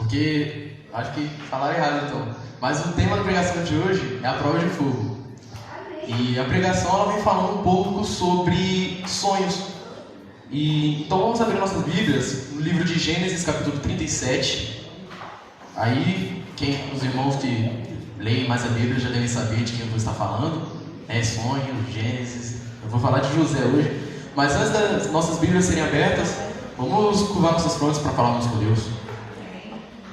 porque acho que falaram errado então. Mas o tema da pregação de hoje é a prova de fogo. E a pregação ela vem falando um pouco sobre sonhos. E então vamos abrir nossas Bíblias no livro de Gênesis, capítulo 37. Aí, os irmãos que leem mais a Bíblia já devem saber de quem eu vou estar falando. É sonho, Gênesis. Eu vou falar de José hoje. Mas antes das nossas Bíblias serem abertas, vamos curvar nossas frontes para falarmos com Deus.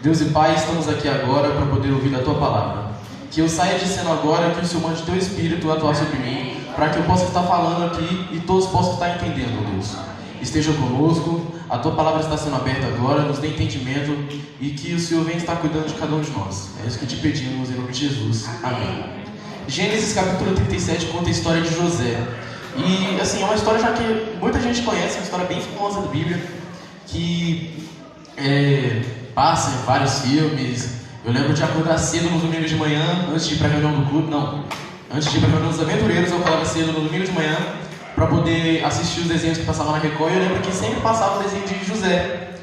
Deus e Pai, estamos aqui agora para poder ouvir a Tua palavra. Que eu saia dizendo agora que o Senhor mande Teu Espírito atuar sobre mim, para que eu possa estar falando aqui e todos possam estar entendendo, Deus. Esteja conosco, a Tua palavra está sendo aberta agora, nos dê entendimento e que o Senhor venha estar cuidando de cada um de nós. É isso que te pedimos em nome de Jesus. Amém. Gênesis capítulo 37 conta a história de José. E assim, é uma história já que muita gente conhece, uma história bem famosa da Bíblia, que passa em vários filmes. Eu lembro de acordar cedo no domingo de manhã, antes de ir para a reunião do clube, antes de ir para a reunião dos aventureiros, eu acordava cedo no domingo de manhã, para poder assistir os desenhos que passavam na Record. E eu lembro que sempre passava o desenho de José.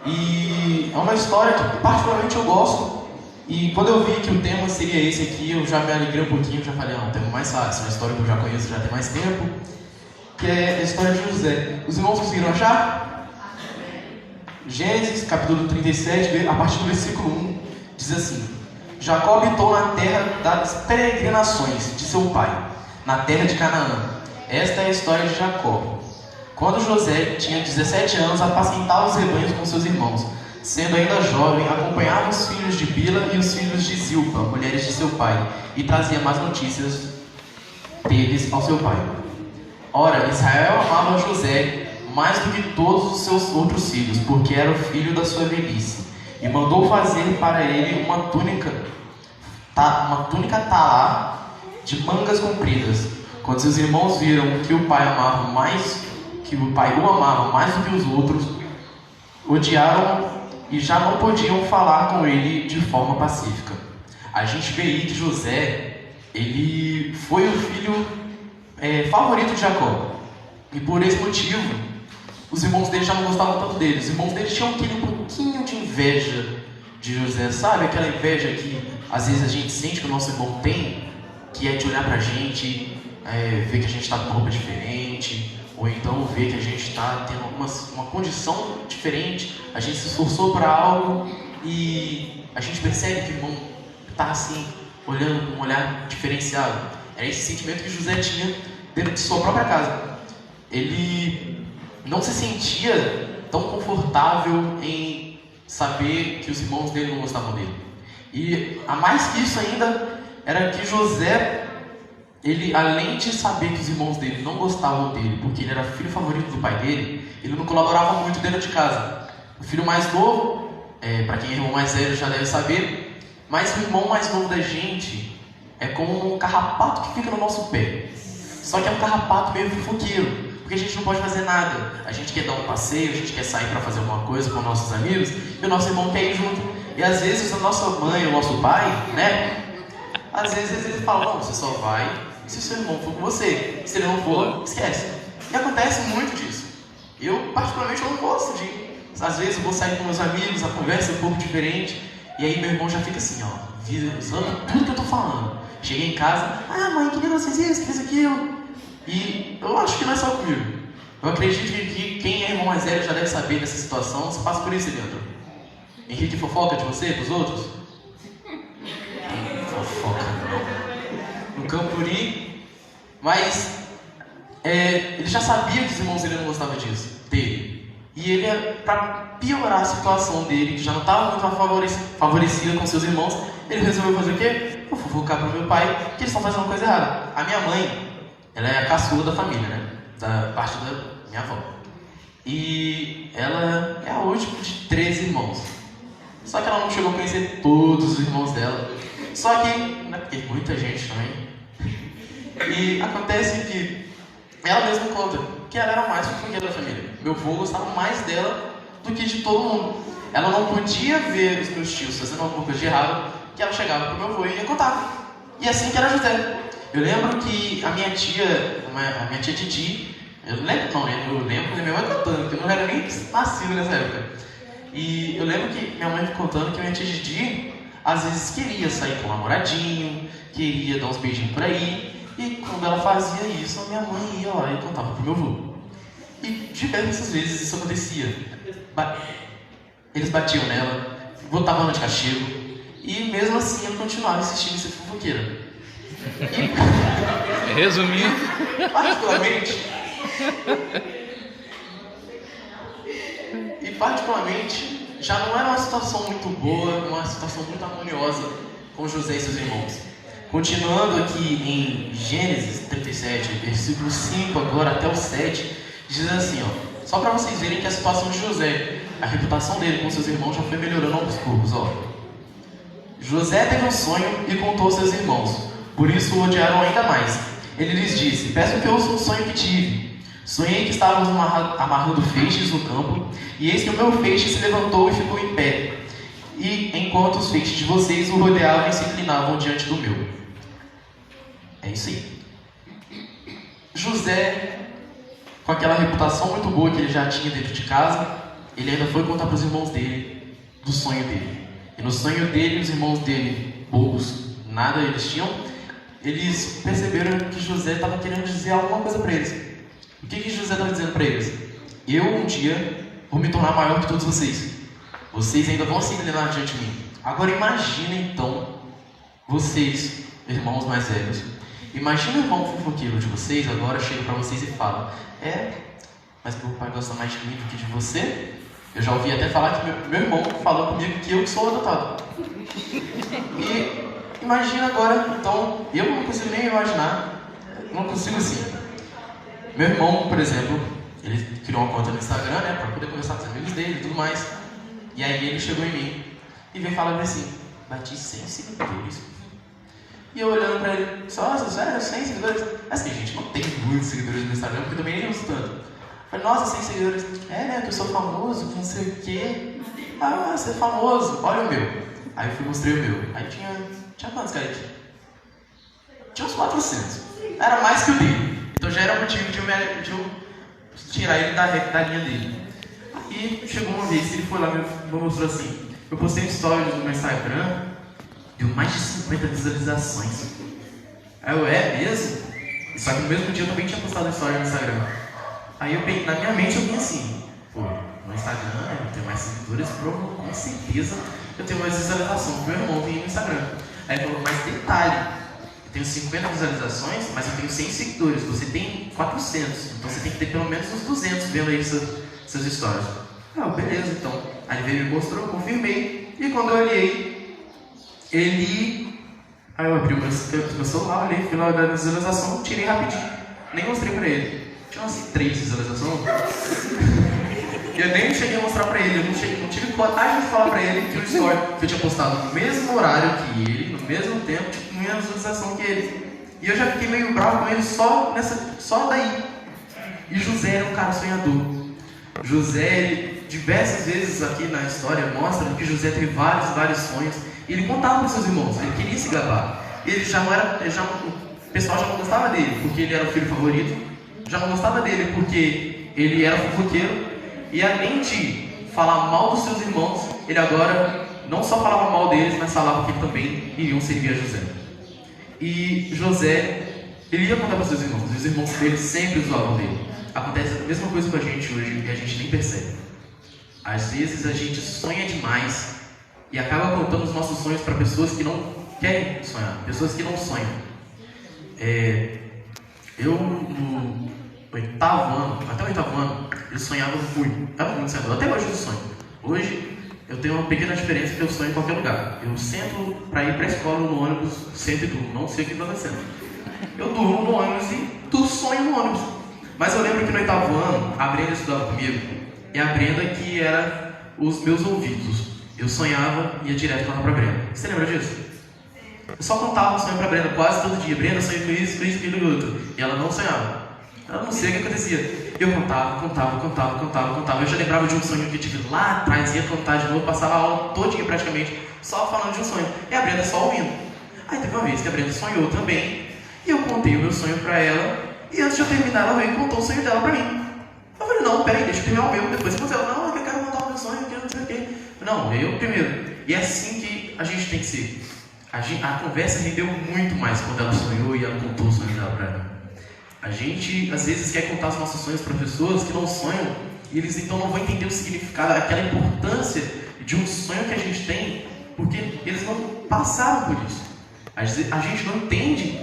E é uma história que particularmente eu gosto. E quando eu vi que o tema seria esse aqui, eu já me alegrei um pouquinho, já falei, um tema mais fácil, uma história que eu já conheço já tem mais tempo, que é a história de José. Os irmãos conseguiram achar? Gênesis, capítulo 37, a partir do versículo 1, diz assim: Jacó habitou na terra das peregrinações de seu pai, na terra de Canaã. Esta é a história de Jacó. Quando José tinha 17 anos, apacentava os rebanhos com seus irmãos. Sendo ainda jovem, acompanhava os filhos de Bila e os filhos de Zilpa, mulheres de seu pai, e trazia más notícias deles ao seu pai. Ora, Israel amava José mais do que todos os seus outros filhos, porque era o filho da sua velhice, e mandou fazer para ele uma túnica talá de mangas compridas. Quando seus irmãos viram que o pai o amava mais do que os outros, odiaram e já não podiam falar com ele de forma pacífica. A gente vê aí que José, ele foi o filho favorito de Jacó. E por esse motivo, os irmãos dele já não gostavam tanto dele. Os irmãos dele tinham aquele pouquinho de inveja de José. Sabe aquela inveja que às vezes a gente sente que o nosso irmão tem? Que é de olhar pra gente, ver que a gente está com roupa diferente, ou então ver que a gente está tendo uma condição diferente, a gente se esforçou para algo e a gente percebe que o irmão está assim, olhando com um olhar diferenciado. Era esse sentimento que José tinha dentro de sua própria casa. Ele não se sentia tão confortável em saber que os irmãos dele não gostavam dele. E a mais que isso ainda, era que José, ele, além de saber que os irmãos dele não gostavam dele, porque ele era filho favorito do pai dele, ele não colaborava muito dentro de casa. O filho mais novo, para quem é irmão mais velho já deve saber, mas o irmão mais novo da gente é como um carrapato que fica no nosso pé. Só que é um carrapato meio fofoqueiro, porque a gente não pode fazer nada. A gente quer dar um passeio, a gente quer sair para fazer alguma coisa com nossos amigos, e o nosso irmão quer ir junto. E às vezes a nossa mãe, o nosso pai, às vezes ele fala, não, você só vai se o seu irmão for com você. Se ele não for, esquece. E acontece muito disso. Eu, particularmente, eu não gosto de ir. Às vezes eu vou sair com meus amigos, a conversa é um pouco diferente, e aí meu irmão já fica assim, visando tudo que eu tô falando. Cheguei em casa, mãe, que negócio fez isso, que fez aquilo. E eu acho que não é só comigo. Eu acredito que quem é irmão mais velho já deve saber dessa situação. Você passa por isso, Leandro. Henrique fofoca de você, dos outros? Fofoca não. No Campuri. Mas ele já sabia que os irmãos dele não gostavam dele. E ele, para piorar a situação dele, que já não estava muito favorecida com seus irmãos, ele resolveu fazer o quê? Vou fofocar para o meu pai que eles estão fazendo uma coisa errada. A minha mãe, ela é a caçula da família, da parte da minha avó. E ela é a última de 13 irmãos. Só que ela não chegou a conhecer todos os irmãos dela. Só que, porque muita gente também. E acontece que ela mesma conta que ela era a mais fofoqueira da família. Meu avô gostava mais dela do que de todo mundo. Ela não podia ver os meus tios fazendo alguma coisa de errado, que ela chegava pro meu avô e ia contar. E assim que era José. Eu lembro que a minha tia Didi, eu lembro que minha mãe cantando, porque eu não era nem nascido nessa época. E eu lembro que minha mãe me contando que minha tia Didi às vezes queria sair com o namoradinho, queria dar uns beijinhos por aí. E quando ela fazia isso, a minha mãe ia lá e contava pro meu avô. E diversas vezes isso acontecia. Eles batiam nela, botavam ela de castigo, e mesmo assim eu continuava insistindo em ser fofoqueira. Resumindo, particularmente, já não era uma situação muito boa, uma situação muito harmoniosa com José e seus irmãos. Continuando aqui em Gênesis 37, versículo 5 agora até o 7, diz assim, ó, só para vocês verem que a situação de José, a reputação dele com seus irmãos já foi melhorando aos poucos, ó. José teve um sonho e contou aos seus irmãos, por isso o odiaram ainda mais. Ele lhes disse, peço que ouçam o sonho que tive. Sonhei que estávamos amarrando feixes no campo, e eis que o meu feixe se levantou e ficou em pé, e enquanto os feixes de vocês o rodeavam e se inclinavam diante do meu. É isso aí. José, com aquela reputação muito boa que ele já tinha dentro de casa, ele ainda foi contar para os irmãos dele do sonho dele. E no sonho dele, os irmãos dele, bobos, nada eles tinham, eles perceberam que José estava querendo dizer alguma coisa para eles. O que José estava dizendo para eles? Eu um dia vou me tornar maior que todos vocês. Vocês ainda vão se inclinar diante de mim. Agora imaginem então, vocês, irmãos mais velhos, imagina o irmão fofoqueiro de vocês, agora chega para vocês e fala, mas meu pai gosta mais de mim do que de você? Eu já ouvi até falar que meu irmão falou comigo que eu sou adotado. E imagina agora, então, eu não consigo nem imaginar, não consigo assim. Meu irmão, por exemplo, ele criou uma conta no Instagram, né, para poder conversar com os amigos dele e tudo mais. E aí ele chegou em mim e veio falar assim, bati 100 seguidores. E eu olhando pra ele, nossa, sério, 100 seguidores? Assim, gente, não tem muitos seguidores no Instagram, porque eu também nem uso tanto. Eu falei, nossa, 100 seguidores. Né, que eu sou famoso, que não sei o quê. Ah, você é famoso, olha o meu. Aí eu mostrei o meu. Aí tinha quantos, Kaique? Tinha uns 400. Era mais que o dele. Então já era motivo de eu tirar ele da linha dele. E chegou uma vez, ele foi lá e me mostrou assim, eu postei um story no meu Instagram, deu mais de 50 visualizações. Aí eu, é mesmo? Só que no mesmo dia eu também tinha postado um story no Instagram. Aí eu, na minha mente eu vim assim, pô, no Instagram eu tenho mais seguidores, com certeza eu tenho mais visualização. Meu irmão vinha no Instagram. Aí ele falou, mas detalhe, eu tenho 50 visualizações, mas eu tenho 100 seguidores, você tem 400, então você tem que ter pelo menos uns 200 vendo aí seus stories. Ah, beleza, então. Aí ele veio e me mostrou, eu confirmei, e quando eu olhei, aí eu abri o meu celular, olhei, fui lá da visualização, tirei rapidinho, nem mostrei pra ele. Tinha umas 3 visualizações. Eu nem cheguei a mostrar pra ele, eu não tive coragem de falar pra ele que o story que eu tinha postado no mesmo horário que ele, no mesmo tempo, tipo, minha visualização que ele. E eu já fiquei meio bravo com ele só daí. E José era um cara sonhador. José, ele, diversas vezes aqui na história, mostra que José teve vários sonhos. E ele contava para os seus irmãos, ele queria se gabar. Ele já não era, o pessoal já não gostava dele, porque ele era o filho favorito. Já não gostava dele, porque ele era fofoqueiro. E além de falar mal dos seus irmãos, ele agora não só falava mal deles, mas falava que também iriam servir a José. E José, ele ia contar para os seus irmãos, e os irmãos dele sempre zoavam dele. Acontece a mesma coisa com a gente hoje e a gente nem percebe. Às vezes a gente sonha demais e acaba contando os nossos sonhos para pessoas que não querem sonhar, pessoas que não sonham. Eu no oitavo ano, até o oitavo ano, eu sonhava muito. Estava muito sonhador, até hoje eu sonho. Hoje eu tenho uma pequena diferença que eu sonho em qualquer lugar. Eu sento para ir para a escola no ônibus, sempre durmo, não sei o que está acontecendo. Eu durmo no ônibus e sonho no ônibus. Mas eu lembro que no oitavo ano, a Brenda estudava comigo, e a Brenda que era os meus ouvidos. Eu sonhava e ia direto lá pra Brenda. Você lembra disso? Eu só contava o sonho pra Brenda quase todo dia. Brenda, sonhei com isso, aquilo e outro. E ela não sonhava. Ela não sei o que acontecia. Eu contava. Eu já lembrava de um sonho que eu tive lá atrás, ia contar de novo, passava a aula todinha praticamente, só falando de um sonho. E a Brenda só ouvindo. Aí teve uma vez que a Brenda sonhou também, e eu contei o meu sonho pra ela. E antes de eu terminar, ela veio e contou o sonho dela pra mim. Eu falei, não, peraí, deixa eu terminar o meu, depois você ela, não, eu quero contar o meu sonho, eu não sei o quê. Não, eu primeiro. E é assim que a gente tem que ser. A conversa rendeu muito mais quando ela sonhou e ela contou o sonho dela para mim. A gente, às vezes, quer contar os nossos sonhos para pessoas que não sonham, e eles então não vão entender o significado, aquela importância de um sonho que a gente tem, porque eles não passaram por isso. A gente não entende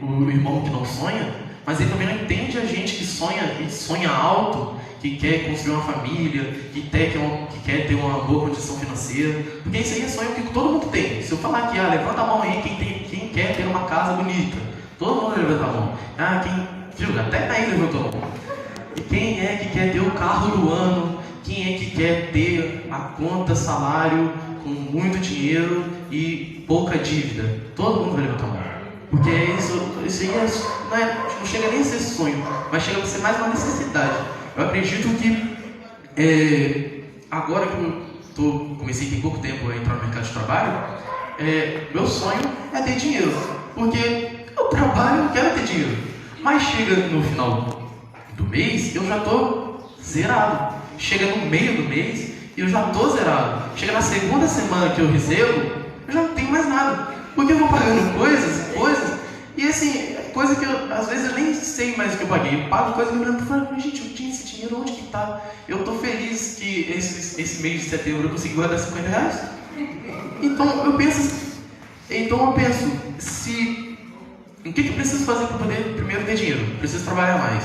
o irmão que não sonha, mas ele também não entende a gente que sonha alto, que quer construir uma família, que quer ter uma boa condição financeira, porque isso aí é sonho que todo mundo tem. Se eu falar aqui, levanta a mão aí quem quer ter uma casa bonita, todo mundo levanta a mão. Até aí levantou a mão. E quem é que quer ter o carro do ano? Quem é que quer ter a conta, salário com muito dinheiro e pouca dívida? Todo mundo vai levantar a mão. Porque isso aí não chega nem a ser sonho, mas chega a ser mais uma necessidade. Eu acredito que agora que eu comecei tem pouco tempo a entrar no mercado de trabalho, meu sonho é ter dinheiro. Porque eu trabalho e quero ter dinheiro. Mas chega no final do mês, eu já estou zerado. Chega no meio do mês e eu já estou zerado. Chega na segunda semana que eu recebo, eu já não tenho mais nada. Porque eu vou pagando coisas, e assim, coisa que às vezes eu nem sei mais o que eu paguei. Eu pago coisa que eu lembro e falo, gente, eu tinha esse dinheiro, onde que está? Eu estou feliz que esse mês de setembro eu consegui guardar R$50. Então eu penso, o que eu preciso fazer para poder primeiro ter dinheiro? Preciso trabalhar mais.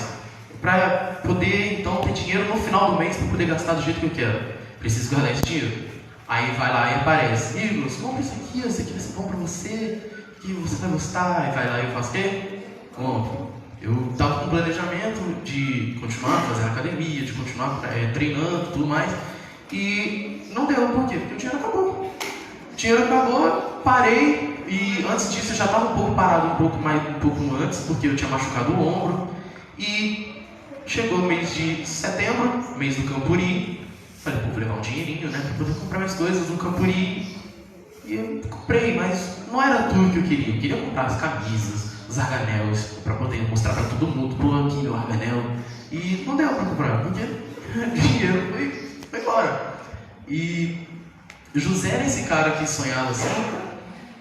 Para poder então ter dinheiro no final do mês para poder gastar do jeito que eu quero. Preciso guardar esse dinheiro. Aí vai lá e aparece, Igor, compra isso aqui vai ser bom para você, que você vai gostar. Aí vai lá e eu faço o quê? Compro. Eu estava com um planejamento de continuar fazendo academia, de continuar treinando e tudo mais. E não deu, por quê? Porque o dinheiro acabou. O dinheiro acabou, parei. E antes disso eu já estava um pouco parado, um pouco antes, porque eu tinha machucado o ombro. E chegou o mês de setembro, mês do Campuri. Falei, vou levar um dinheirinho, né, para poder comprar minhas coisas no Campuri. E eu comprei, mas não era tudo que eu queria. Eu queria comprar as camisas, os arganéis, para poder mostrar para todo mundo, pô, aqui meu arganel. E não deu para comprar, porque o dinheiro foi embora. E José era esse cara que sonhava assim,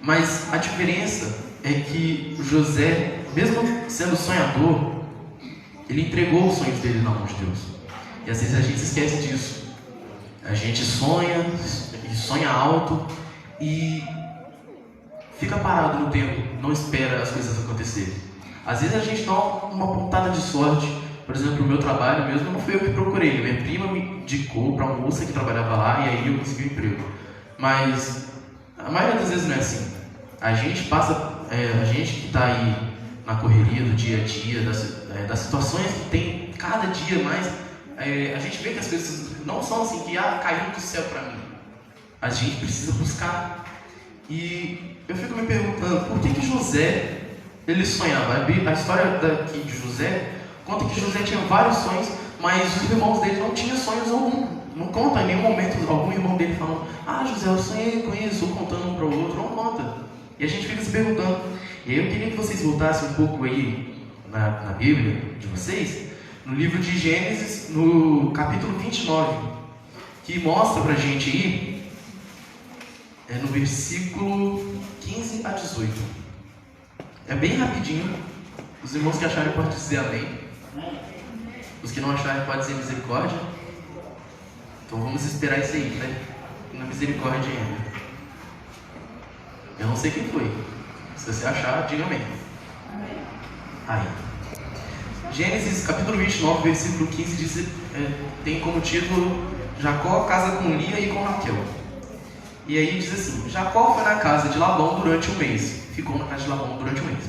mas a diferença é que José, mesmo sendo sonhador, ele entregou os sonhos dele na mão de Deus. E às vezes a gente se esquece disso. A gente sonha alto e fica parado no tempo, não espera as coisas acontecerem. Às vezes a gente dá uma pontada de sorte. Por exemplo, o meu trabalho mesmo não foi eu que procurei. Minha prima me indicou para uma moça que trabalhava lá e aí eu consegui um emprego. Mas a maioria das vezes não é assim. A gente que está aí na correria do dia a dia, das situações que tem cada dia mais, a gente vê que as coisas não são assim que caiu do céu para mim. A gente precisa buscar. E eu fico me perguntando, por que José, ele sonhava? A história daqui de José conta que José tinha vários sonhos, mas os irmãos dele não tinham sonhos algum. Não conta em nenhum momento algum irmão dele falando, José, eu sonhei com isso, ou contando um para o outro, não conta. E a gente fica se perguntando. E aí eu queria que vocês voltassem um pouco aí na Bíblia de vocês, no livro de Gênesis, no capítulo 29, que mostra pra gente aí, no versículo 15 a 18. É bem rapidinho. Os irmãos que acharem podem dizer amém. Os que não acharem podem dizer misericórdia. Então vamos esperar isso aí, né? Na misericórdia ainda. Eu não sei quem foi. Se você achar, diga amém. Aí. Gênesis capítulo 29, versículo 15 diz, tem como título Jacó casa com Lia e com Raquel. E aí diz assim, Jacó foi na casa de Labão durante um mês. Ficou na casa de Labão durante um mês.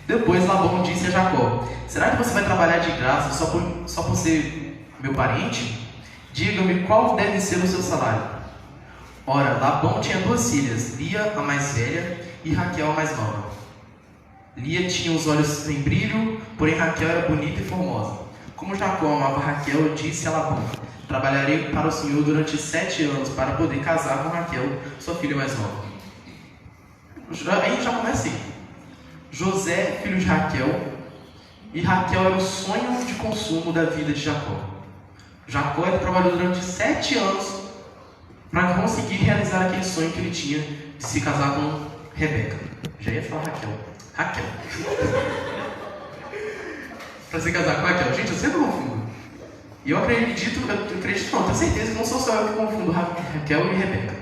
Depois Labão disse a Jacó, será que você vai trabalhar de graça só por ser meu parente? Diga-me qual deve ser o seu salário. Ora, Labão tinha duas filhas, Lia, a mais velha, e Raquel, a mais nova. Lia tinha os olhos sem brilho, porém Raquel era bonita e formosa. Como Jacó amava Raquel, disse a Labão, trabalharei para o Senhor durante 7 anos para poder casar com Raquel, sua filha mais nova. Aí já começa assim. José, filho de Raquel, e Raquel era o sonho de consumo da vida de Jacó. Jacó trabalhou durante 7 anos para conseguir realizar aquele sonho que ele tinha de se casar com Rebeca. Já ia falar Raquel. Para se casar com Raquel. Gente, eu sempre confundo. E eu acredito não, tenho certeza que não sou só eu que confundo Raquel e Rebeca.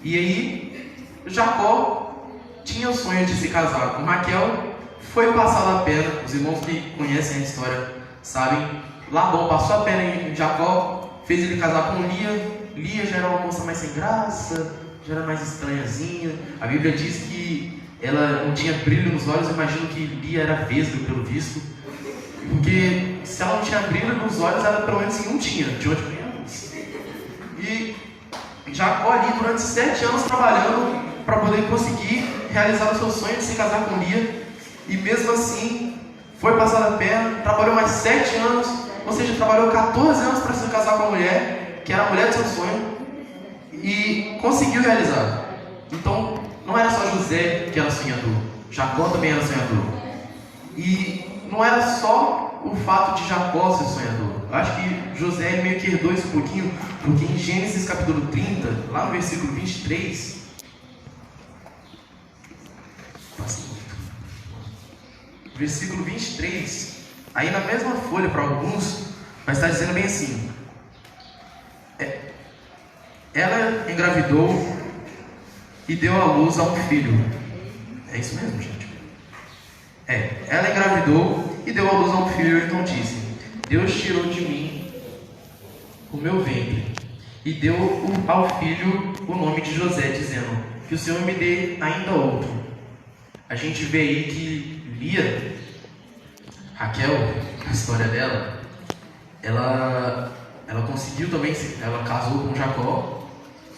E aí, Jacó tinha o sonho de se casar com Raquel, foi passar a perna. Os irmãos que conhecem a história sabem. Labão passou a perna em Jacó, fez ele casar com Lia. Lia já era uma moça mais sem graça, já era mais estranhazinha. A Bíblia diz que ela não tinha brilho nos olhos. Eu imagino que Lia era vesga, pelo visto. Porque se ela não tinha brilho nos olhos, ela pelo menos não tinha, de onde ganhamos. E Jacó ali durante 7 anos trabalhando para poder conseguir realizar o seu sonho de se casar com Lia. E mesmo assim, foi passar a perna, trabalhou mais 7 anos, ou seja, trabalhou 14 anos para se casar com a mulher, que era a mulher do seu sonho, e conseguiu realizar. Então, não era só José que era sonhador, Jacó também era sonhador. E não era só o fato de Jacó ser sonhador. Eu acho que José meio que herdou isso um pouquinho, porque em Gênesis capítulo 30, lá no versículo 23, versículo 23, aí na mesma folha para alguns, vai estar dizendo bem assim: ela engravidou e deu à luz a um filho. É isso mesmo, gente? Ela engravidou e deu à luz a um filho, então disse: Deus tirou de mim o meu ventre e deu ao filho o nome de José, dizendo: que o Senhor me dê ainda outro. A gente vê aí que Lia, Raquel, a história dela, ela conseguiu também, ela casou com Jacó,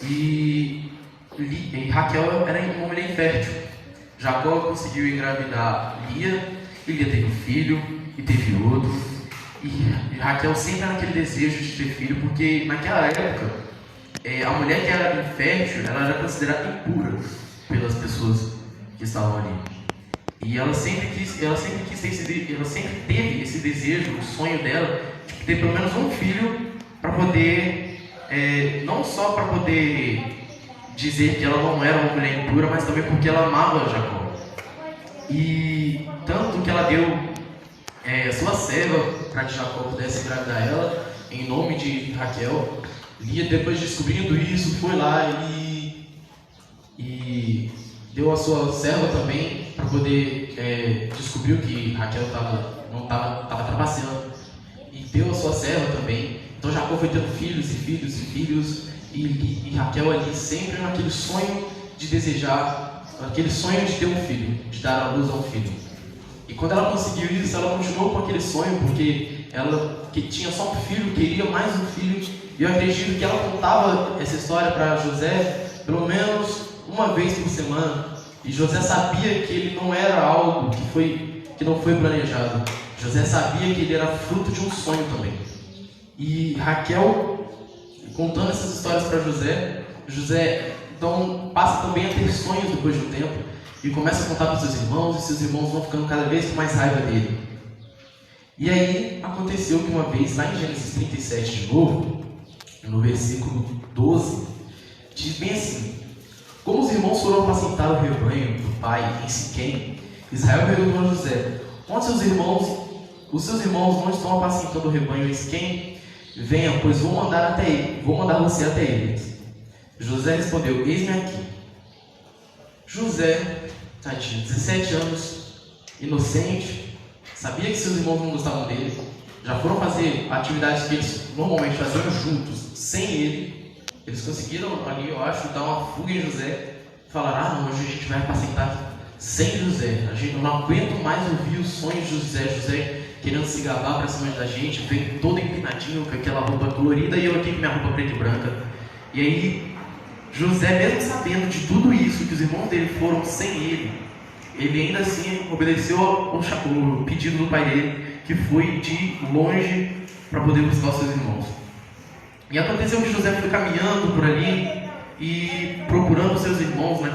e Raquel era uma mulher infértil. Jacó conseguiu engravidar Lia, e Lia teve um filho, e teve outro, e Raquel sempre era naquele desejo de ter filho, porque naquela época, a mulher que era infértil, ela era considerada impura pelas pessoas que estavam ali. E ela sempre teve esse desejo, o sonho dela, de ter pelo menos um filho, para poder, não só para poder dizer que ela não era uma mulher impura, mas também porque ela amava Jacó. E tanto que ela deu a sua serva para que Jacó pudesse engravidar ela, em nome de Raquel. Lia, depois de descobrindo isso, foi lá e deu a sua serva também, para poder descobrir que Raquel estava trapaceando, e deu a sua serva também. Então Jacó foi tendo filhos e filhos e filhos, e Raquel ali sempre naquele sonho de desejar, aquele sonho de ter um filho, de dar à luz a um filho. E quando ela conseguiu isso, ela continuou com aquele sonho, porque ela, que tinha só um filho, queria mais um filho. E eu acredito que ela contava essa história para José pelo menos uma vez por semana. E José sabia que ele não era algo que não foi planejado. José sabia que ele era fruto de um sonho também. E Raquel, contando essas histórias para José então passa também a ter sonhos depois de um tempo, e começa a contar para os seus irmãos, e seus irmãos vão ficando cada vez com mais raiva dele. E aí aconteceu que uma vez, lá em Gênesis 37 de novo, no versículo 12, diz bem assim: como os irmãos foram apacentar o rebanho do pai em Siquém, Israel perguntou a José: onde os seus irmãos não estão apacentando o rebanho em Siquém? Venha, pois vou mandar você até eles. José respondeu: eis-me aqui. José, tadinho, 17 anos, inocente, sabia que seus irmãos não gostavam dele, já foram fazer atividades que eles normalmente faziam juntos, sem ele. Eles conseguiram ali, eu acho, dar uma fuga em José, falaram: não, hoje a gente vai apacentar sem José, eu não aguento mais ouvir os sonhos de José querendo se gabar para cima da gente, veio todo empinadinho com aquela roupa colorida, e eu aqui com minha roupa preta e branca. E aí José, mesmo sabendo de tudo isso, que os irmãos dele foram sem ele ainda assim obedeceu o pedido do pai dele, que foi de ir longe para poder buscar os seus irmãos. E aconteceu que José foi caminhando por ali e procurando os seus irmãos eu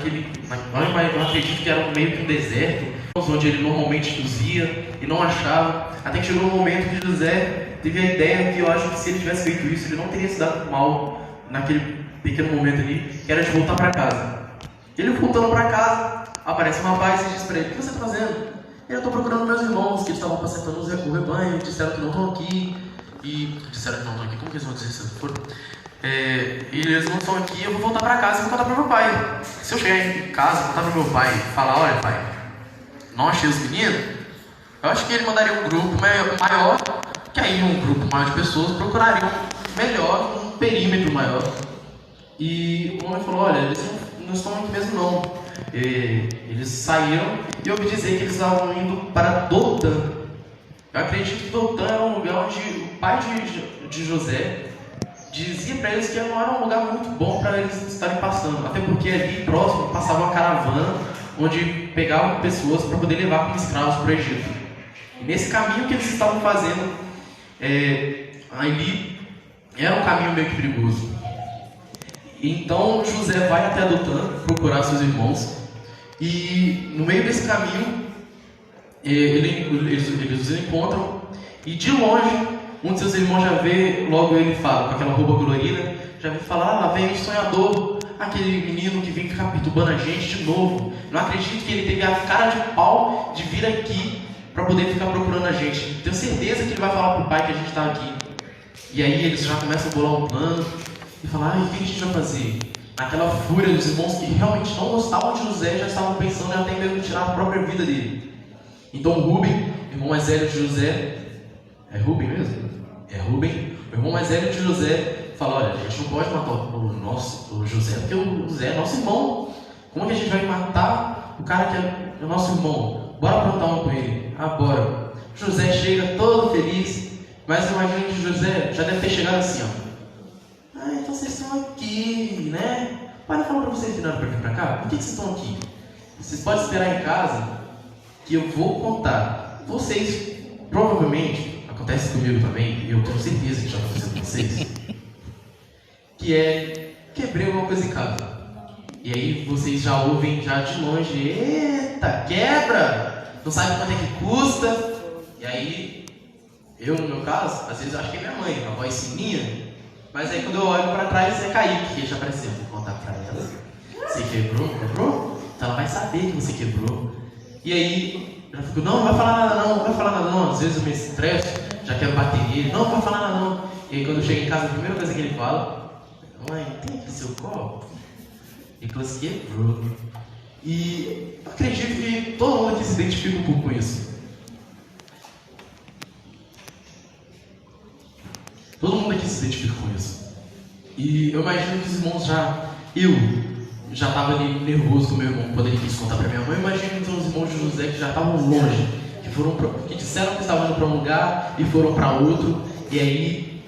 acredito que era meio que um deserto, onde ele normalmente ia e não achava, até que chegou um momento que José teve a ideia que eu acho que se ele tivesse feito isso, ele não teria se dado mal pequeno momento ali, que era de voltar para casa. Ele voltando para casa, aparece um rapaz e diz para ele: o que você está fazendo? Eu estou procurando meus irmãos, que eles estavam apacentando o rebanho, disseram que não estão aqui. E disseram que não estão aqui, como que eles vão dizer se for? E eles não estão aqui, eu vou voltar para casa e vou contar para meu pai. Se eu chegar em casa, contar para meu pai e falar: olha pai, não achei os meninos, eu acho que ele mandaria um grupo maior, que aí um grupo maior de pessoas procurariam melhor, um perímetro maior. E o homem falou: olha, eles não estão aqui mesmo não. Eles saíram e eu ouvi dizer que eles estavam indo para Dotã. Eu acredito que Dotã era um lugar onde o pai de José dizia para eles que não era um lugar muito bom para eles estarem passando, até porque ali próximo passava uma caravana onde pegavam pessoas para poder levar como escravos para o Egito. E nesse caminho que eles estavam fazendo, ali era um caminho meio que perigoso. Então José vai até Dotã procurar seus irmãos, e no meio desse caminho eles os encontram, e de longe um de seus irmãos já vê, logo ele fala, com aquela roupa colorida, já vê falar: lá vem o sonhador, aquele menino que vem ficar perturbando a gente de novo. Não acredito que ele teve a cara de pau de vir aqui para poder ficar procurando a gente. Tenho certeza que ele vai falar pro pai que a gente está aqui. E aí eles já começam a bolar um plano e falar: o que a gente vai fazer? Naquela fúria dos irmãos que realmente não gostavam de José, já estavam pensando em até mesmo tirar a própria vida dele. Então Rúben, irmão mais velho de José, é Rúben mesmo? É Rúben, o irmão mais velho de José, fala: olha, a gente não pode matar o José, porque o José é nosso irmão. Como que a gente vai matar o cara que é o nosso irmão? Bora aprontar um com ele. Bora. José chega todo feliz, mas eu imagino que José já deve ter chegado assim, ó: então vocês estão aqui, né? O pai não falou para vocês virarem para vir para cá? Por que vocês estão aqui? Vocês podem esperar em casa, que eu vou contar. Vocês, provavelmente, acontece comigo também, e eu tenho certeza que já aconteceu com vocês, que quebrei alguma coisa em casa. E aí vocês já ouvem já de longe: eita, quebra! Não sabe quanto é que custa. E aí, eu no meu caso, às vezes eu acho que é minha mãe, uma voz fininha. Mas aí quando eu olho para trás, é Kaique, que já apareceu. Vou contar para ela: você quebrou? Então ela vai saber que você quebrou. E aí, eu fico: não vai falar nada não, não vai falar nada não. Às vezes eu me estresso, já quero bater nele: não vai falar nada não. E aí quando eu chego em casa, a primeira coisa que ele fala: mãe, tem aqui seu copo? Nicolas quebrou. E eu acredito que todo mundo aqui se identifica um pouco com isso. Todo mundo aqui se identifica com isso. E eu imagino que os irmãos eu já estava ali nervoso com meu irmão quando ele quis contar para minha mãe. Eu imagino que os irmãos de José que já estavam longe, que disseram que estavam indo para um lugar e foram para outro. E aí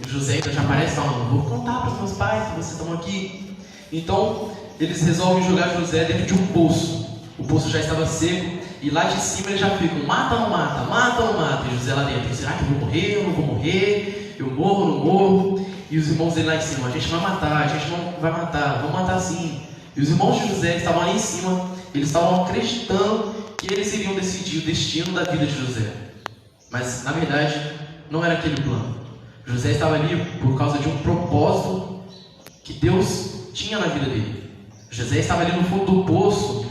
José já aparece falando: vou contar para os meus pais que vocês estão aqui. Então eles resolvem jogar José dentro de um poço. O poço já estava seco, e lá de cima eles já ficam: mata ou não mata, mata ou não mata. E José lá dentro: será que eu vou morrer? Eu não vou morrer? Eu morro ou não morro? E os irmãos dele lá em cima: a gente vai matar, a gente não vai matar, vamos matar sim. E os irmãos de José estavam ali em cima, eles estavam acreditando que eles iriam decidir o destino da vida de José. Mas na verdade não era aquele o plano. José estava ali por causa de um propósito que Deus tinha na vida dele. José estava ali no fundo do poço,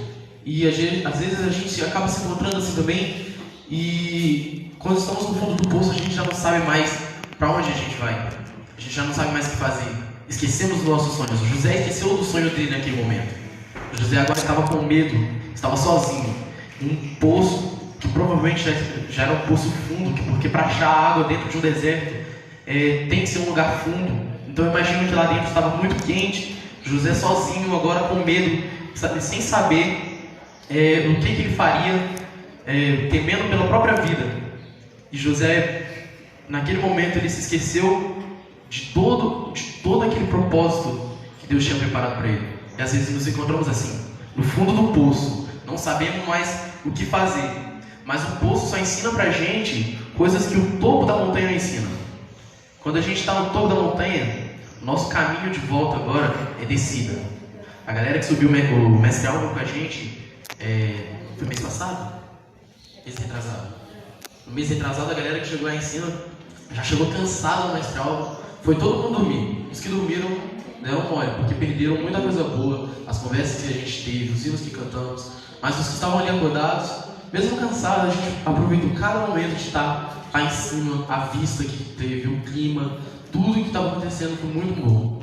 e às vezes a gente acaba se encontrando assim também, e quando estamos no fundo do poço a gente já não sabe mais para onde a gente vai, a gente já não sabe mais o que fazer, esquecemos dos nossos sonhos. O José esqueceu do sonho dele naquele momento. O José agora estava com medo, estava sozinho, em um poço que provavelmente já era um poço fundo, porque para achar água dentro de um deserto tem que ser um lugar fundo. Então eu imagino que lá dentro estava muito quente. José sozinho, agora com medo, sem saber o que ele faria, temendo pela própria vida. E José, naquele momento, ele se esqueceu de todo aquele propósito que Deus tinha preparado para ele. E às vezes nos encontramos assim, no fundo do poço, não sabemos mais o que fazer. Mas o poço só ensina pra gente coisas que o topo da montanha não ensina. Quando a gente está no topo da montanha, nosso caminho de volta agora é descida. A galera que subiu o Mestre Álvaro com a gente, foi mês passado? Mês retrasado. No mês retrasado, a galera que chegou lá em cima já chegou cansada do Mestre Álvaro. foi todo mundo dormir. Os que dormiram deram mole, porque perderam muita coisa boa, as conversas que a gente teve, os hinos que cantamos. Mas os que estavam ali acordados, mesmo cansados, a gente aproveitou cada momento de estar lá em cima, a vista que teve, o clima, tudo que estava acontecendo foi muito bom.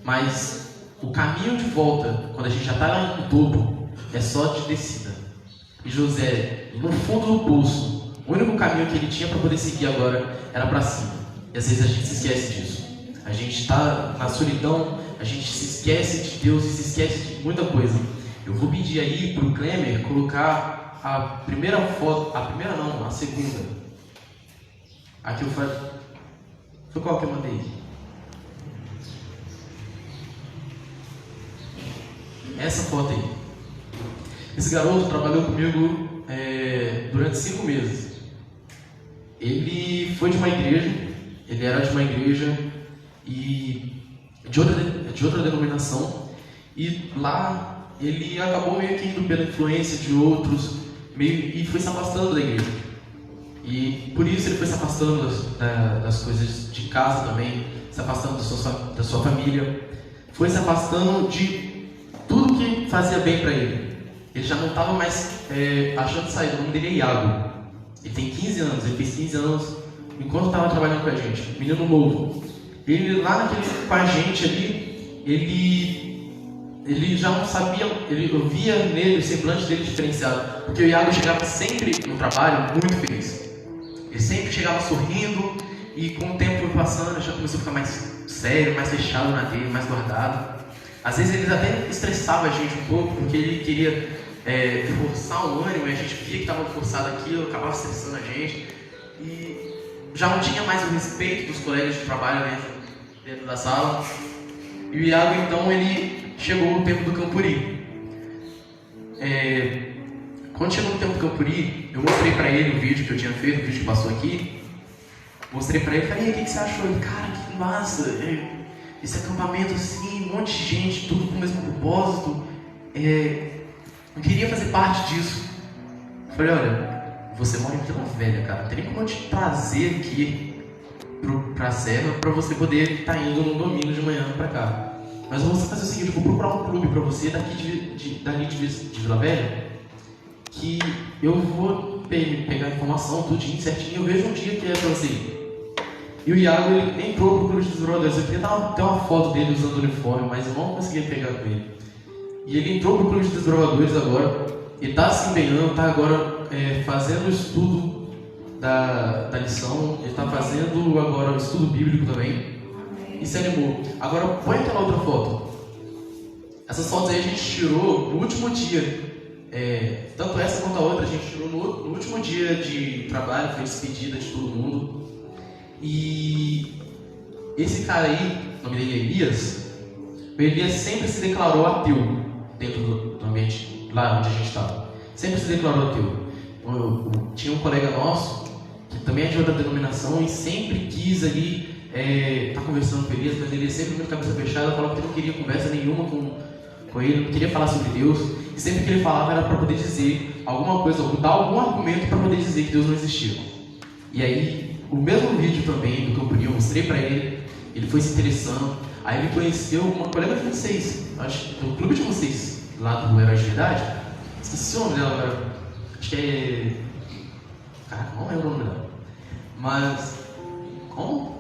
Mas o caminho de volta, quando a gente já está lá no topo, é só de descida. E José, no fundo do poço, o único caminho que ele tinha para poder seguir agora era para cima. E às vezes a gente se esquece disso. A gente está na solidão, a gente se esquece de Deus e se esquece de muita coisa. Eu vou pedir aí para o Klemer colocar a primeira foto, a primeira não, a segunda. Aqui eu falei. Foi qual que eu mandei? Essa foto aí. Esse garoto trabalhou comigo durante 5 meses. Ele foi de uma igreja, ele era de uma igreja e de outra denominação, e lá ele acabou meio que indo pela influência de outros e foi se afastando da igreja. E por isso ele foi se afastando das coisas de casa também, se afastando da sua família, foi se afastando de tudo que fazia bem para ele. Ele já não estava mais achando saída. O nome dele é Iago. Ele tem 15 anos, ele fez 15 anos enquanto estava trabalhando com a gente, menino novo. Ele lá com a gente ali, ele já não sabia, eu via nele o semblante dele diferenciado, porque o Iago chegava sempre no trabalho muito feliz. Ele sempre chegava sorrindo, e com o tempo foi passando, ele já começou a ficar mais sério, mais fechado na dele, mais guardado. Às vezes ele até estressava a gente um pouco, porque ele queria forçar o ânimo, e a gente via que estava forçado aquilo, acabava estressando a gente, e já não tinha mais o respeito dos colegas de trabalho dentro da sala. E o Iago, então, ele chegou no tempo do Campuri. Quando chegou no tempo do Campuri, eu mostrei pra ele o vídeo que eu tinha feito, o vídeo que passou aqui. Mostrei pra ele, falei: o que você achou? Ele: cara, que massa, esse acampamento assim, um monte de gente, tudo com o mesmo propósito. Eu queria fazer parte disso. Eu falei: olha, você mora em Vila Velha, cara, não tem nem como eu te trazer aqui pra Serra pra você poder estar indo no domingo de manhã pra cá. Mas eu vou fazer o seguinte: eu vou procurar um clube pra você dali de Vila Velha, que eu vou pegar a informação, tudinho certinho, eu vejo um dia que é pra você ir. E o Iago, ele entrou pro clube de desbravadores. Eu queria ter uma foto dele usando o uniforme, mas eu não conseguia pegar com ele. E ele entrou pro clube de desbravadores agora. Ele está se empenhando, está agora fazendo o estudo da lição. Ele está fazendo agora o estudo bíblico também. E se animou. Agora põe aquela outra foto. Essas fotos aí a gente tirou no último dia. Tanto essa quanto a outra a gente tirou no último dia de trabalho. Foi despedida de todo mundo. E esse cara aí, o nome dele é Elias. O Elias sempre se declarou ateu dentro do ambiente lá onde a gente estava. Sempre se declarou ateu. Tinha um colega nosso que também é de outra denominação e sempre quis ali estar conversando com Elias, mas ele sempre muito cabeça fechada, falava que não queria conversa nenhuma com ele, não queria falar sobre Deus, e sempre que ele falava era para poder dizer alguma coisa, dar algum argumento para poder dizer que Deus não existia. E aí, o mesmo vídeo também do Campuri, eu mostrei para ele, ele foi se interessando, aí ele conheceu uma colega de vocês, acho do clube de vocês, lá do Herói de Verdade. Esqueci o nome dela agora, acho que é... Caraca, não lembro o nome dela. Mas... Como?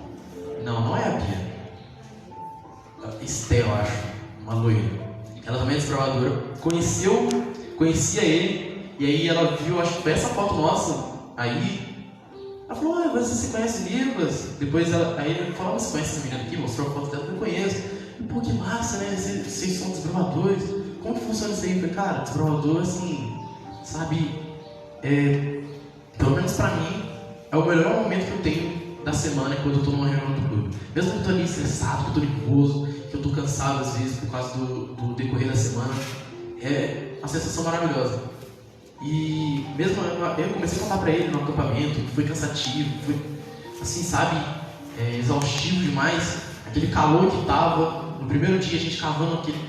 Não é a Bia. Esté, eu acho, uma loira. Ela também é desbravadora. Conhecia ele, e aí ela viu, acho que foi essa foto nossa, aí... Ela falou: você se conhece Nicolas? Depois aí ele falou: você conhece essa menina aqui? Mostrou a foto dela, eu conheço. Pô, que massa, né? Vocês são desbravadores. Como que funciona isso aí? Eu falei: cara, desbravador, assim, sabe, pelo menos pra mim, é o melhor momento que eu tenho da semana quando eu tô numa reunião do clube. Mesmo que eu tô ali estressado, que eu tô nervoso, que eu tô cansado às vezes por causa do decorrer da semana, é uma sensação maravilhosa. E mesmo eu comecei a contar pra ele no acampamento, que foi cansativo, foi assim, sabe, exaustivo demais, aquele calor que tava, no primeiro dia a gente cavando aquele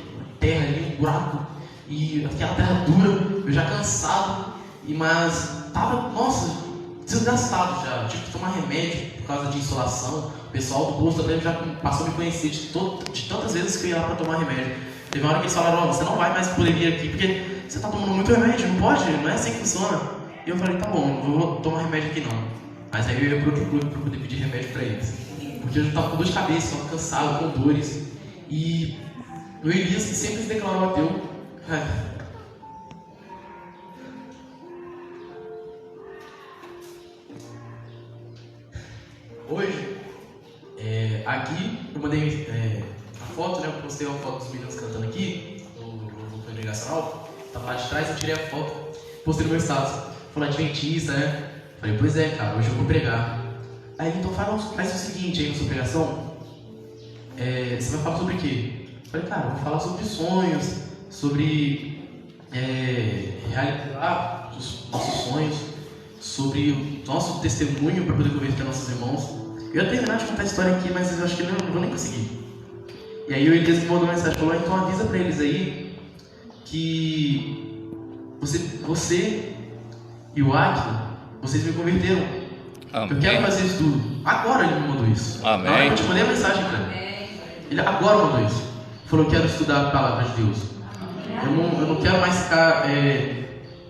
terra ali, um buraco, e aquela terra dura, eu já cansado, mas tava, nossa, desgastado já, tive que tomar remédio por causa de insolação. O pessoal do posto até já passou a me conhecer de tantas vezes que eu ia lá para tomar remédio. Teve uma hora que eles falaram: você não vai mais poder vir aqui porque você está tomando muito remédio, não pode, não é assim que funciona. E eu falei: tá bom, não vou tomar remédio aqui não. Mas aí eu ia para outro clube para poder pedir remédio para eles, porque eu já estava com dor de cabeça, estava cansado, com dores. E o Elias, que sempre se declarou ateu, hoje, aqui, eu mandei a foto, né? Eu postei uma foto dos meninos cantando aqui, no congregacional, tava lá de trás, eu tirei a foto, postei no meu status, falei: adventista, né? Falei: pois é, cara, hoje eu vou pregar. Aí ele: então faz o seguinte aí na sua pregação, você vai falar sobre o quê? Eu falei: cara, eu vou falar sobre sonhos, sobre realizar os nossos sonhos, sobre o nosso testemunho para poder converter nossos irmãos. Eu ia terminar de contar a história aqui, mas eu acho que eu não vou nem conseguir. E aí o Elias me mandou uma mensagem, falou: então avisa para eles aí que você e o Aquila, vocês me converteram. Amém. Eu quero fazer isso tudo. Agora ele me mandou isso. Amém. Na hora que eu te mandei a mensagem, cara, ele agora mandou isso. Falou: eu quero estudar a palavra de Deus. Eu não quero mais ficar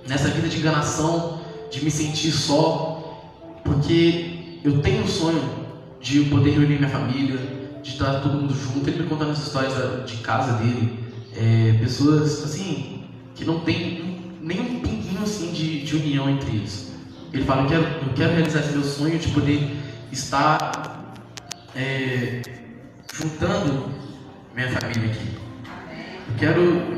nessa vida de enganação, de me sentir só, porque eu tenho um sonho de poder reunir minha família, de estar todo mundo junto. Ele me contando as histórias de casa dele, pessoas assim que não tem nem um pinguinho assim de união entre eles. Ele fala: eu quero realizar esse meu sonho de poder estar juntando minha família aqui. Eu quero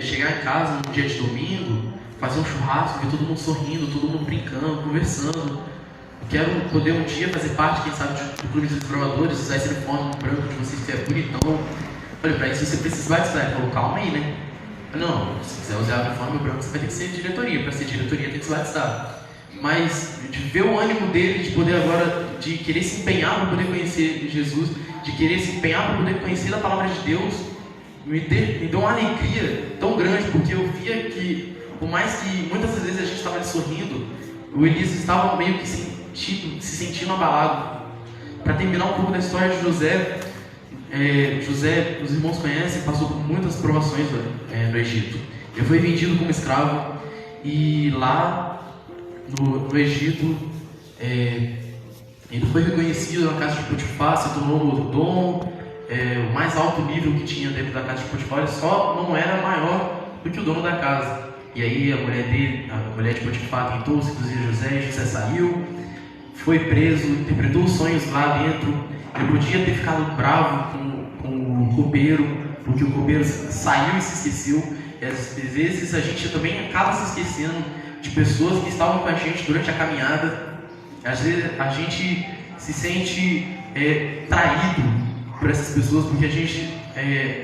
chegar em casa num dia de domingo, fazer um churrasco, ver todo mundo sorrindo, todo mundo brincando, conversando. Eu quero poder um dia fazer parte, quem sabe, do clube dos provadores, usar esse uniforme branco de vocês que é bonitão. Eu falei: pra isso você precisa batizar. Ele falou: calma aí, né? Eu falei: não, se quiser usar o uniforme branco, você vai ter que ser diretoria. Para ser diretoria tem que se batizar. Mas de ver o ânimo dele, de poder agora, de querer se empenhar para poder conhecer Jesus, de querer se empenhar para poder conhecer a palavra de Deus, me deu uma alegria tão grande, porque eu via que, por mais que muitas vezes a gente estava ali sorrindo, o Elias estava meio que se sentindo abalado. Para terminar um pouco da história de José, os irmãos conhecem, passou por muitas provações no Egito. Ele foi vendido como escravo, e lá no Egito ele foi reconhecido na casa de Potifar, se tornou o mordomo, o mais alto nível que tinha dentro da casa de Potifar. Ele só não era maior do que o dono da casa. E aí a mulher de Potifar tentou seduzir José, José saiu, foi preso, interpretou os sonhos lá dentro. Ele podia ter ficado bravo com o copeiro, porque o copeiro saiu e se esqueceu. E às vezes a gente também acaba se esquecendo de pessoas que estavam com a gente durante a caminhada. Às vezes a gente se sente traído por essas pessoas, porque a gente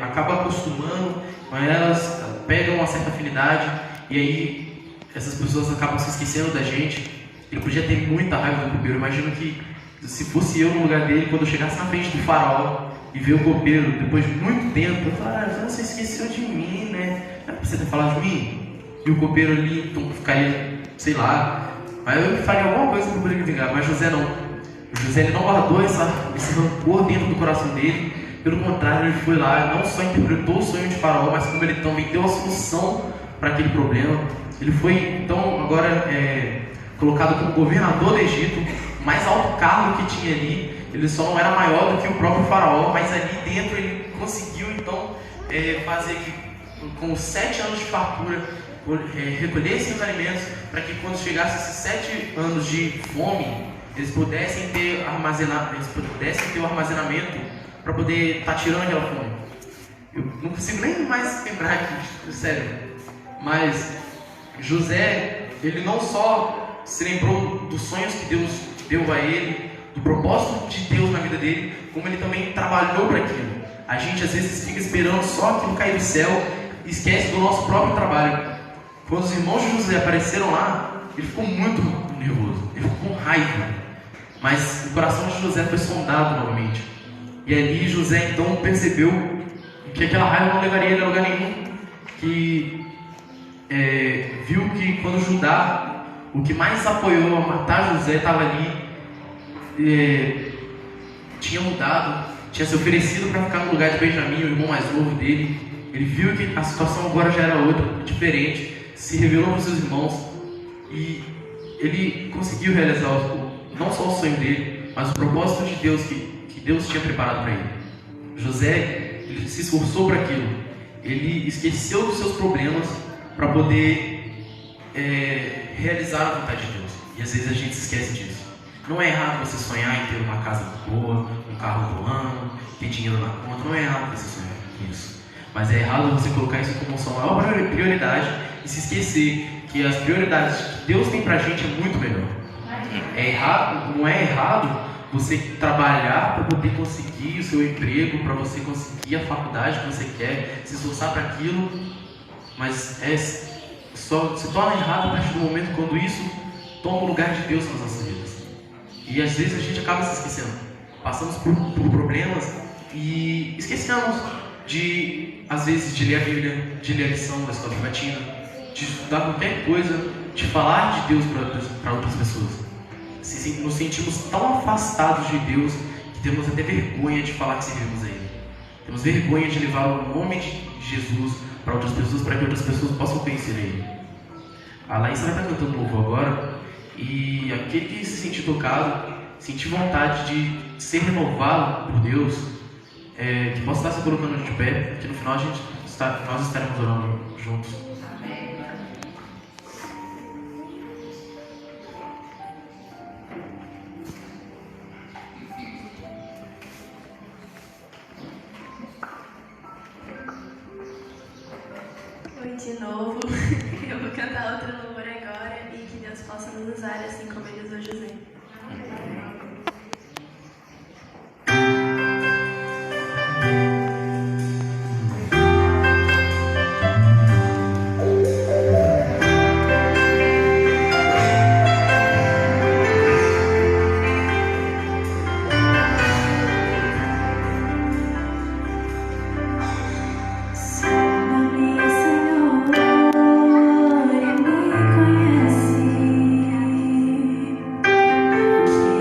acaba acostumando, mas elas pegam uma certa afinidade, e aí essas pessoas acabam se esquecendo da gente. Ele podia ter muita raiva do copeiro. Eu imagino que se fosse eu no lugar dele, quando eu chegasse na frente do faraó e ver o copeiro depois de muito tempo, eu falaria: você esqueceu de mim, né? Não é pra você ter falado de mim? E o copeiro ali, então, ficaria, sei lá, mas eu faria alguma coisa para poder me vingar. Mas José não. José, ele não guardou esse rancor dentro do coração dele. Pelo contrário, ele foi lá, não só interpretou o sonho de faraó, mas como ele também deu a solução para aquele problema. Ele foi então agora colocado como governador do Egito, o mais alto cargo que tinha ali. Ele só não era maior do que o próprio faraó, mas ali dentro ele conseguiu então fazer que, com 7 anos de fartura, recolhessem os alimentos, para que quando chegasse esses 7 anos de fome, eles pudessem ter o armazenamento para poder estar tirando aquela fome. Eu não consigo nem mais lembrar aqui, sério. Mas José, ele não só se lembrou dos sonhos que Deus deu a ele, do propósito de Deus na vida dele, como ele também trabalhou para aquilo. A gente às vezes fica esperando só aquilo cair do céu e esquece do nosso próprio trabalho. Quando os irmãos de José apareceram lá, ele ficou muito nervoso, ele ficou com raiva. Mas o coração de José foi sondado novamente. E ali José então percebeu que aquela raiva não levaria ele a lugar nenhum. Que viu que quando Judá, o que mais apoiou a matar José estava ali, tinha mudado, tinha se oferecido para ficar no lugar de Benjamim, o irmão mais novo dele. Ele viu que a situação agora já era outra, diferente, se revelou para os seus irmãos e ele conseguiu realizar não só o sonho dele, mas o propósito de Deus que Deus tinha preparado para ele. José, ele se esforçou para aquilo, ele esqueceu dos seus problemas para poder realizar a vontade de Deus. E às vezes a gente se esquece disso. Não é errado você sonhar em ter uma casa boa, um carro do ano, ter dinheiro na conta. Não é errado você sonhar com isso. Mas é errado você colocar isso como sua maior prioridade e se esquecer que as prioridades que Deus tem pra gente é muito melhor. Não é errado você trabalhar para poder conseguir o seu emprego, para você conseguir a faculdade que você quer, se esforçar para aquilo, mas só se torna errado a partir do momento quando isso toma o lugar de Deus nas nossas vidas. E às vezes a gente acaba se esquecendo. Passamos por problemas e esquecemos às vezes, de ler a Bíblia, de ler a lição da escola sabatina, de estudar qualquer coisa, de falar de Deus para outras pessoas. Nos sentimos tão afastados de Deus que temos até vergonha de falar que servimos a Ele. Temos vergonha de levar o nome de Jesus para outras pessoas, para que outras pessoas possam conhecer Ele. A Laís vai estar cantando louvor agora, e aquele que se sentir tocado, sentir vontade de ser renovado por Deus, que possa estar se colocando de pé, que no final nós estaremos orando juntos. Oi de novo, eu vou cantar outro louvor agora e que Deus possa nos usar assim como Ele usou José. Que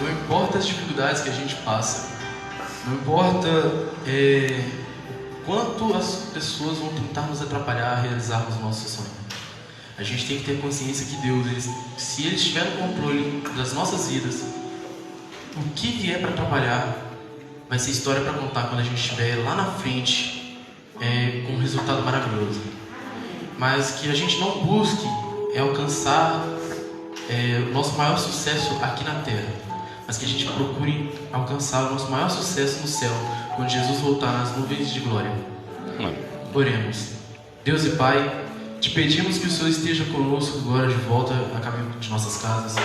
não importa as dificuldades que a gente passa, não importa quanto as pessoas vão tentar nos atrapalhar a realizarmos o nosso sonho. A gente tem que ter consciência que Deus, se Ele estiver no controle das nossas vidas, o que vier para atrapalhar vai ser história para contar quando a gente estiver lá na frente com um resultado maravilhoso. Mas que a gente não busque alcançar o nosso maior sucesso aqui na terra, mas que a gente procure alcançar o nosso maior sucesso no céu, quando Jesus voltar nas nuvens de glória. Oremos. Deus e Pai, te pedimos que o Senhor esteja conosco agora de volta a caminho de nossas casas.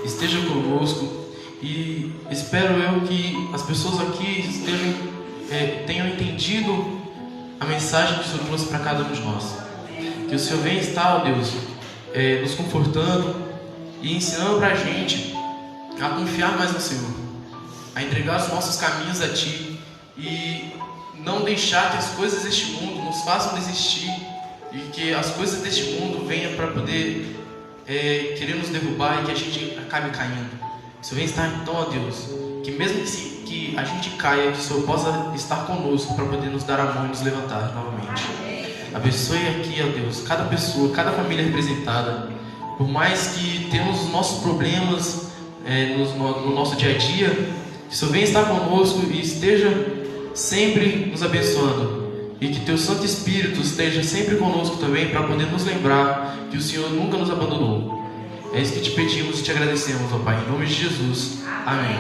Esteja conosco, e espero eu que as pessoas aqui tenham entendido a mensagem que o Senhor trouxe para cada um de nós. Que o Senhor venha estar, ó Deus, nos confortando e ensinando para a gente a confiar mais no Senhor, a entregar os nossos caminhos a Ti e não deixar que as coisas deste mundo nos façam desistir e que as coisas deste mundo venham para poder querer nos derrubar e que a gente acabe caindo. Que o Senhor venha estar então, ó Deus, que mesmo que a gente caia, que o Senhor possa estar conosco para poder nos dar a mão e nos levantar novamente. Abençoe aqui, ó Deus, cada pessoa, cada família representada. Por mais que tenhamos os nossos problemas no nosso dia a dia, que o Senhor venha estar conosco e esteja sempre nos abençoando. E que Teu Santo Espírito esteja sempre conosco também, para poder nos lembrar que o Senhor nunca nos abandonou. É isso que te pedimos e te agradecemos, ó Pai, em nome de Jesus. Amém.